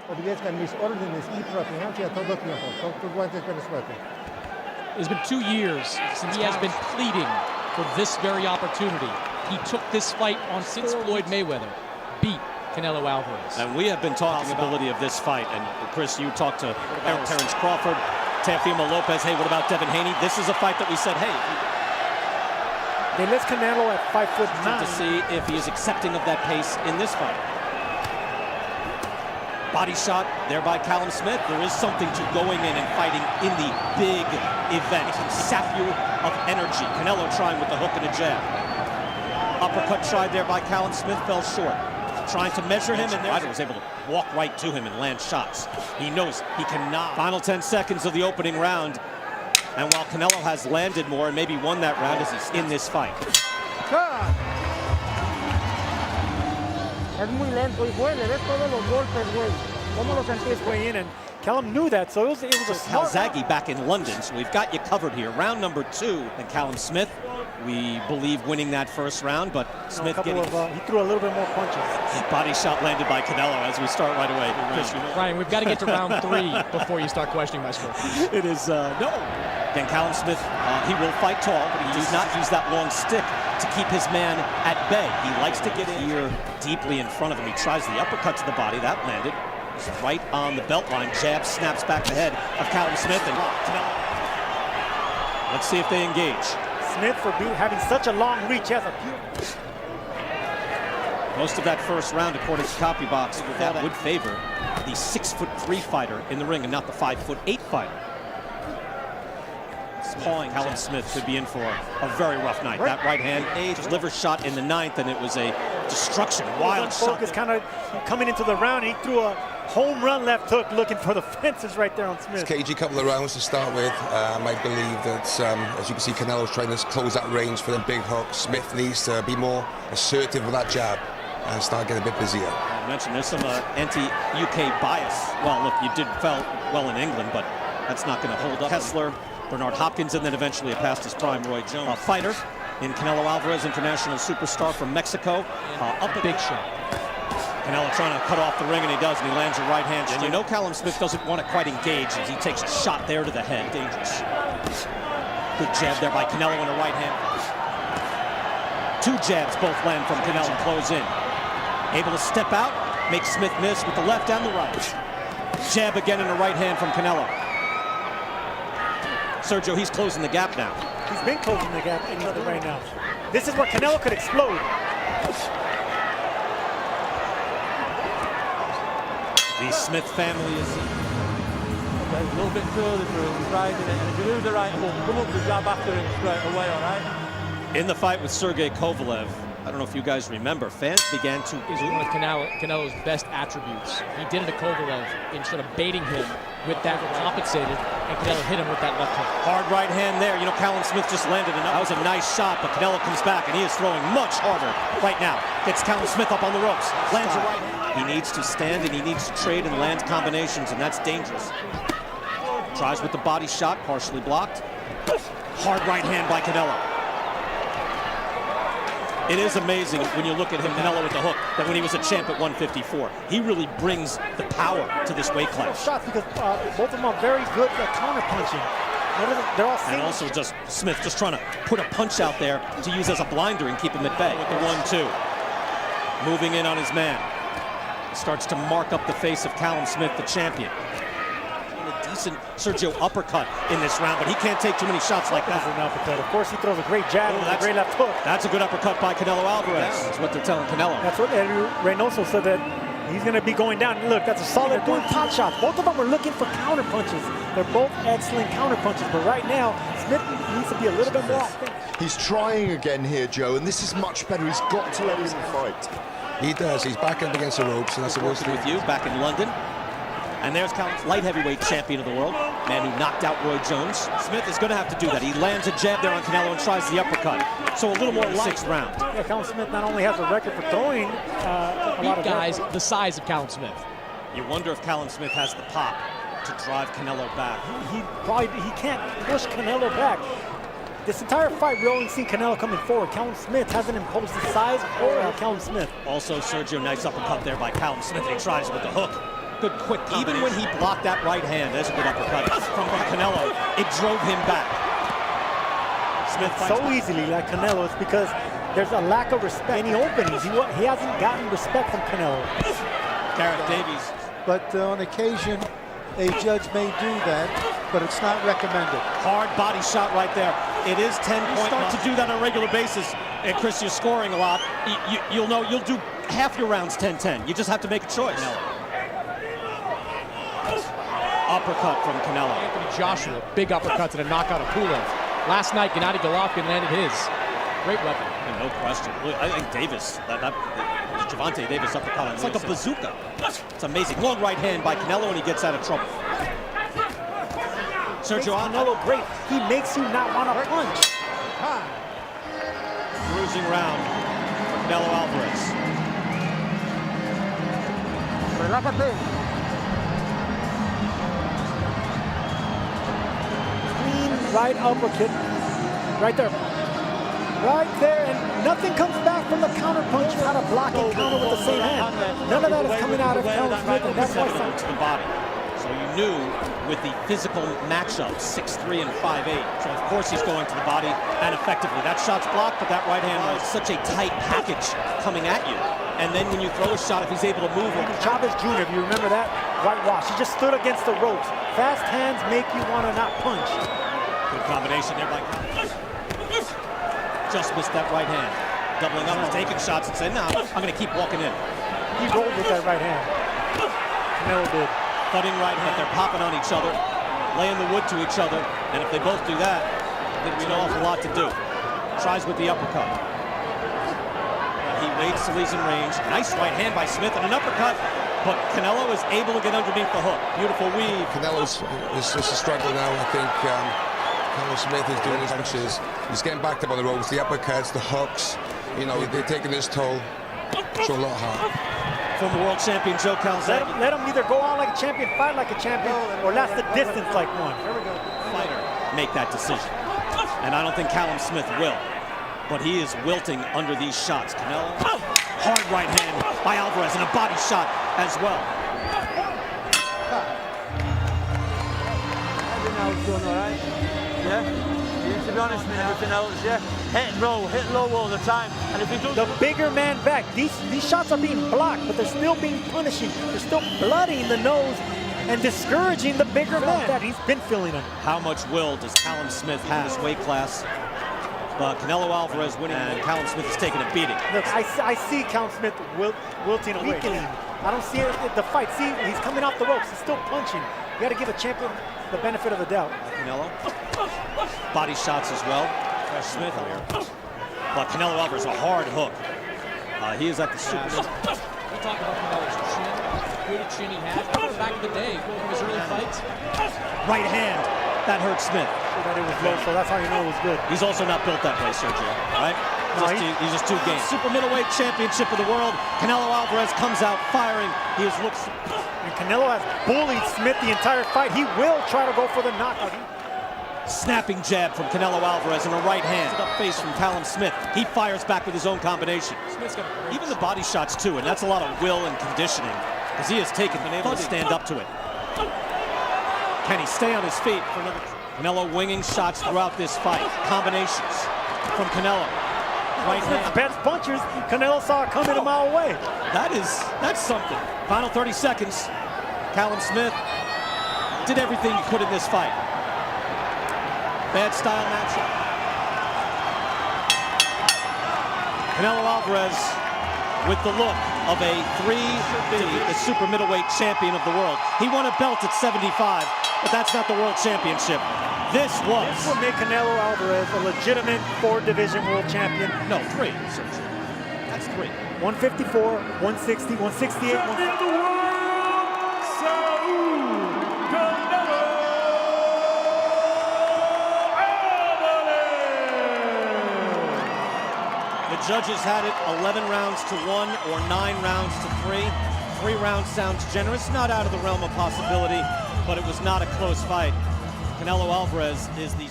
obedezcan mis órdenes y protegencia todo tiempo. Con tus guantes, pero suerte. It's been 2 years since he has been pleading for this very opportunity. He took this fight on since Floyd Mayweather beat Canelo Alvarez. And we have been talking about the possibility of this fight. And Chris, you talked to Terrence Crawford, Teofimo Lopez. Hey, what about Devin Haney? This is a fight that we said, hey, they list Canelo at 5'9" to see if he is accepting of that pace in this fight. Body shot there by Callum Smith. There is something to going in and fighting in the big event. It can sap you of energy. Canelo trying with the hook and a jab. Uppercut tried there by Callum Smith, fell short. Trying to measure him, and Ryder was able to walk right to him and land shots. He knows he cannot. Final 10 seconds of the opening round. And while Canelo has landed more and maybe won that round as he's in this fight. Es muy lento y güey, le ves todos los golpes, güey. ¿Cómo lo sentís? Way in, and Callum knew that, so it was a smart Calzaghe back in London, so we've got you covered here. Round number 2, and Callum Smith, we believe winning that first round, but Smith he threw a little bit more punches. Body shot landed by Canelo as we start right away. Ryan, we've got to get to round 3 before you start questioning my score. It is, no. Again, Callum Smith, he will fight tall, but he does not use that long stick to keep his man at bay. He likes to get in here deeply in front of him. He tries the uppercut to the body. That landed. He's right on the belt line. Jab snaps back the head of Callum Smith. And let's see if they engage. Smith, for having such a long reach, has a beautiful. Most of that first round, according to CopyBox, that would favor the 6'3" fighter in the ring and not the 5'8" fighter. Pawing Callum Smith could be in for a very rough night. That right hand, liver shot in the 9th, and it was a destruction, wild shot. Is kind of coming into the round. He threw a home run left hook, looking for the fences right there on Smith. It's cagey couple of rounds to start with. I believe that, as you can see, Canelo's trying to close that range for the big hook. Smith needs to be more assertive with that jab and start getting a bit busier. I mentioned there's some anti-UK bias. Well, look, you did well in England, but that's not going to hold up. Kessler, Bernard Hopkins, and then eventually a past his prime Roy Jones. A fighter in Canelo Alvarez, international superstar from Mexico. Up a big shot. Canelo trying to cut off the ring, and he does, and he lands a right hand. And you know Callum Smith doesn't want to quite engage as he takes a shot there to the head. Dangerous. Good jab there by Canelo on the right hand. 2 jabs both land from Canelo and close in. Able to step out, make Smith miss with the left and the right. Jab again in the right hand from Canelo. Sergio, he's closing the gap now. He's been closing the gap right now. This is where Canelo could explode. The Smith family is a little bit curly for him, he's riding it, and if you lose the right hook, come up the jab after him straight away, all right? in the fight with Sergey Kovalev. I don't know if you guys remember, fans began to... Is one of Canelo's best attributes. He did it to Kovalev in sort of baiting him with that compensated, and Canelo hit him with that left hook. Hard right hand there. You know, Callum Smith just landed enough. That was a nice shot, but Canelo comes back, and he is throwing much harder right now. Gets Callum Smith up on the ropes. Lands a right hand. He needs to stand, and he needs to trade and land combinations, and that's dangerous. Tries with the body shot, partially blocked. Hard right hand by Canelo. It is amazing when you look at him, Canelo with the hook, that when he was a champ at 154, he really brings the power to this weight class. Shots because both of them are very good at counter punching. They're all and also just Smith just trying to put a punch out there to use as a blinder and keep him at bay with the 1-2. Moving in on his man. Starts to mark up the face of Callum Smith, the champion. A decent Sergio uppercut in this round, but he can't take too many shots like that. That's an uppercut. Of course, he throws a great jab and a great left hook. That's a good uppercut by Canelo Alvarez. That's what they're telling Canelo. That's what Eddie Reynoso said, that he's going to be going down. Look, that's a solid pot shot. Both of them are looking for counter punches. They're both excellent counter punches, but right now, Smith needs to be a little bit more. He's trying again here, Joe, and this is much better. He's got to let him fight. He does. He's back up against the ropes, and that's the worst thing with you back in London. And there's Callum's light heavyweight champion of the world, man who knocked out Roy Jones. Smith is going to have to do that. He lands a jab there on Canelo and tries the uppercut. So a little more sixth round. Yeah, Callum Smith not only has a record for throwing a lot of guys the size of Callum Smith. You wonder if Callum Smith has the pop to drive Canelo back. He can't push Canelo back. This entire fight, we only seen Canelo coming forward. Callum Smith hasn't imposed the size or Callum Smith. Also, Sergio, nice uppercut there by Callum Smith. He tries with the hook. Good quick combination. Even when he blocked that right hand, there's a good uppercut from Canelo, it drove him back. Smith so easily like Canelo is because there's a lack of respect. Any openings, he hasn't gotten respect from Canelo. Garrett Davies. But on occasion, a judge may do that, but it's not recommended. Hard body shot right there. It is 10-point. You start to do that on a regular basis, and Chris, you're scoring a lot. You'll know you'll do half your rounds 10-10. You just have to make a choice. Uppercut from Canelo. Anthony Joshua, big uppercuts and a knockout of Pulev. Last night, Gennady Golovkin landed his. Great weapon. No question. I think Davis, Gervonta Davis uppercut. It's like a bazooka. It's amazing. Long right hand by Canelo, and he gets out of trouble. Sergio Canelo great. He makes you not want to punch. Bruising round for Canelo Alvarez. Clean right uppercut. Right there. Right there, and nothing comes back from the counter punch. How to block and counter with the same hand. None of that is coming out of Callum Smith, and that's why to the body. So you knew with the physical matchup, 6'3" and 5'8". So of course he's going to the body, and effectively. That shot's blocked, but that right hand was such a tight package coming at you. And then when you throw a shot, if he's able to move it. Chavez Jr., if you remember that, whitewash. He just stood against the ropes. Fast hands make you want to not punch. Good combination there by just missed that right hand. Doubling up, taking shots and saying, no, I'm going to keep walking in. He rolled with that right hand. Canelo did. Thudding right hand, they're popping on each other, laying the wood to each other, and if they both do that, there'd be an awful lot to do. Tries with the uppercut. He waits till he's in range. Nice right hand by Smith and an uppercut, but Canelo is able to get underneath the hook. Beautiful weave. Canelo's just a struggle now, I think. Canelo Smith is doing his punches. He's getting backed up on the ropes, the uppercuts, the hooks. You know, they're taking his toll. Show a lot of heart. From the world champion, Joe Calzaghe. Let him either go on like a champion, fight like a champion, or last the distance like one. Here we go. Fighter make that decision. And I don't think Callum Smith will. But he is wilting under these shots. Canelo, hard right hand by Alvarez, and a body shot as well. Everything else done all right. Yeah, to be honest, man, everything else, yeah. Hit low all the time. And if he does the bigger man back, these shots are being blocked, but they're still being punishing. They're still blooding the nose and discouraging the bigger man. That he's been feeling them. How much will does Callum Smith have his weight class? But Canelo Alvarez winning, and Callum Smith is taking a beating. Look, I see Callum Smith wilting away. I don't see it the fight. See, he's coming off the ropes. He's still punching. You got to give a champion the benefit of the doubt. Canelo, body shots as well. Smith here, but Canelo Alvarez a hard hook. He is at the super. We'll talk about Canelo's chin. Good chin he has. Back in the day, from his early fights. Right hand, that hurt Smith. That it was low, so that's how you know it was good. He's also not built that way, Sergio. Right? No, he's just too game. Super middleweight championship of the world. Canelo Alvarez comes out firing. He has looked. And Canelo has bullied Smith the entire fight. He will try to go for the knockout. Snapping jab from Canelo Alvarez and a right hand. Up face from Callum Smith. He fires back with his own combination. Even the body shots too, and that's a lot of will and conditioning, because he has been able to stand up to it. Can he stay on his feet for another? Canelo winging shots throughout this fight. Combinations from Canelo. Right hand. Best punchers. Canelo saw it coming a mile away. That's something. Final 30 seconds. Callum Smith did everything he could in this fight. Bad style matchup. Canelo Alvarez with the look of a the super middleweight champion of the world. He won a belt at 75, but that's not the world championship. This will make Canelo Alvarez a legitimate 4-division world champion. No, 3. That's 3. 154, 160, 168, 150. The judges had it 11 rounds to 1 or 9 rounds to 3. 3 rounds sounds generous, not out of the realm of possibility, but it was not a close fight. Canelo Alvarez is the